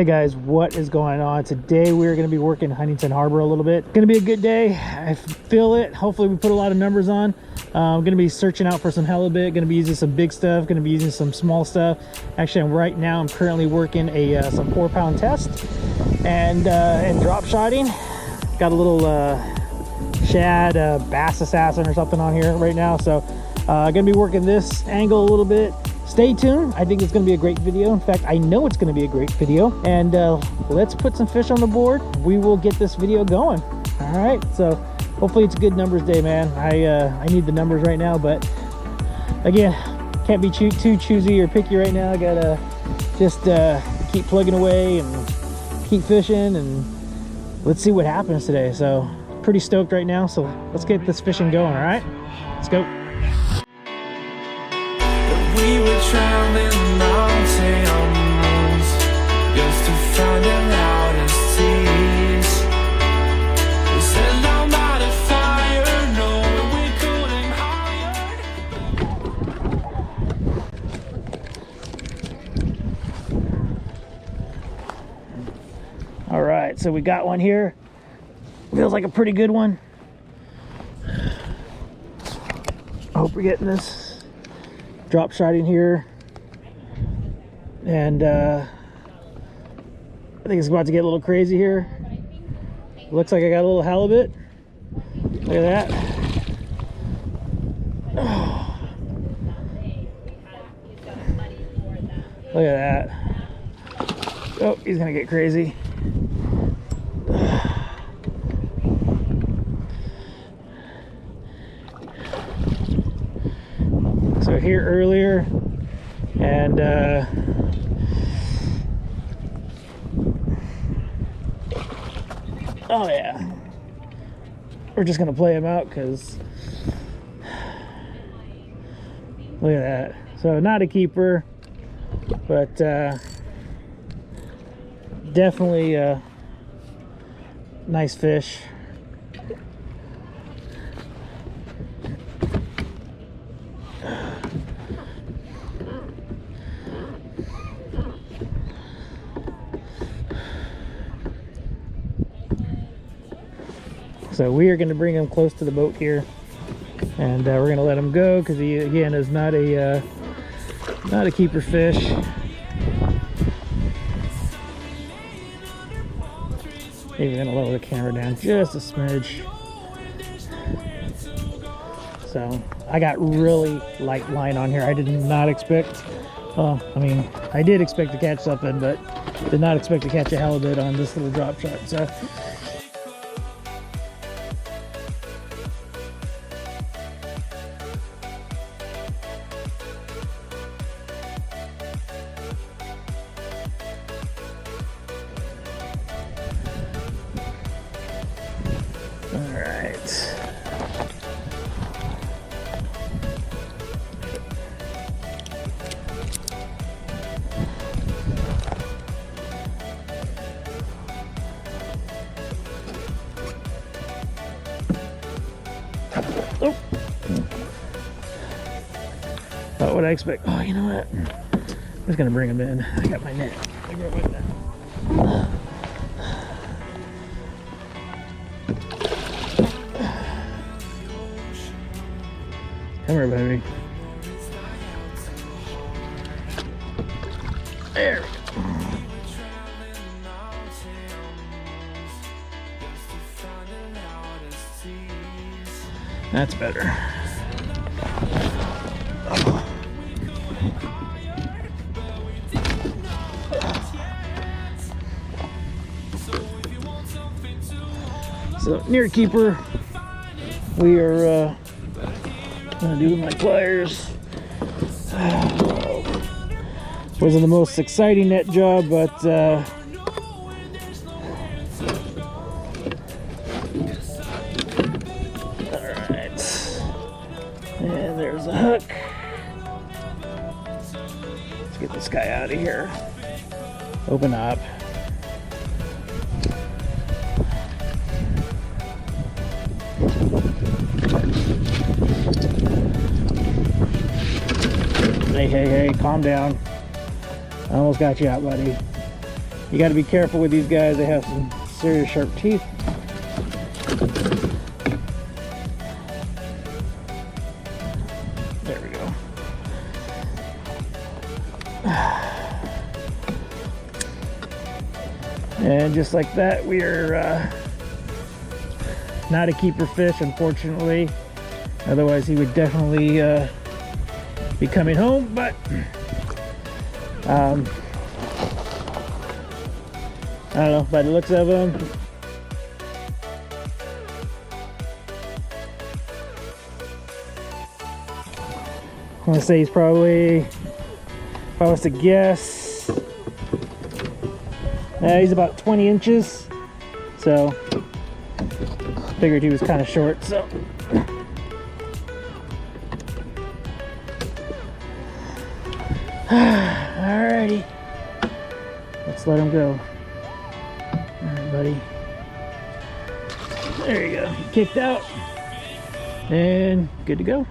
Hey guys, what is going on? Today we're going to be working Huntington Harbor a little bit. It's going to be a good day. I feel it. Hopefully we put a lot of numbers on. I'm going to be searching out for some halibut. Going to be using some big stuff. Going to be using some small stuff. Actually, right now I'm currently working some 4-pound test and drop shotting. Got a little shad bass assassin or something on here right now. So going to be working this angle a little bit. Stay tuned. I think it's going to be a great video. In fact, I know it's going to be a great video. And let's put some fish on the board. We will get this video going. All right. So hopefully it's a good numbers day, man. I need the numbers right now, but again, can't be too choosy or picky right now. I gotta just keep plugging away and keep fishing, and let's see what happens today. So pretty stoked right now. So let's get this fishing going. All right, let's go. We were traveling mountains just to find the loudest seas. We set down by the fire, knowing we couldn't hide. All right, so we got one here. Feels like a pretty good one. I hope we're getting this. Drop shotting here, and I think it's about to get a little crazy here. Looks like I got a little halibut. Look at that. Oh. Look at that. Oh, he's gonna get crazy. So here earlier, and oh yeah, we're just gonna play him out because look at that. So not a keeper, but definitely a nice fish. So we are going to bring him close to the boat here, and we're going to let him go because he again is not a keeper fish. Maybe going to lower the camera down just a smidge. So I got really light line on here. I did not expect. Well, I mean, I did expect to catch something, but did not expect to catch a halibut on this little drop shot. So. Oh. Not what I expect. Oh, you know what? I'm just gonna bring him in. I got my net. I got my net. Come here, baby. There we go. That's better. So near keeper, we are gonna do my pliers. Wasn't the most exciting net job, but and there's a hook. Let's get this guy out of here. Open up. Hey, calm down. I almost got you out, buddy. You got to be careful with these guys. They have some serious sharp teeth. There we go. And just like that, we are not a keeper fish, unfortunately. Otherwise, he would definitely be coming home. But I don't know, by the looks of him, I want to say he's probably, if I was to guess, he's about 20 inches. So figured he was kind of short. So alrighty, let's let him go. Alright, buddy. There you go. He kicked out and good to go.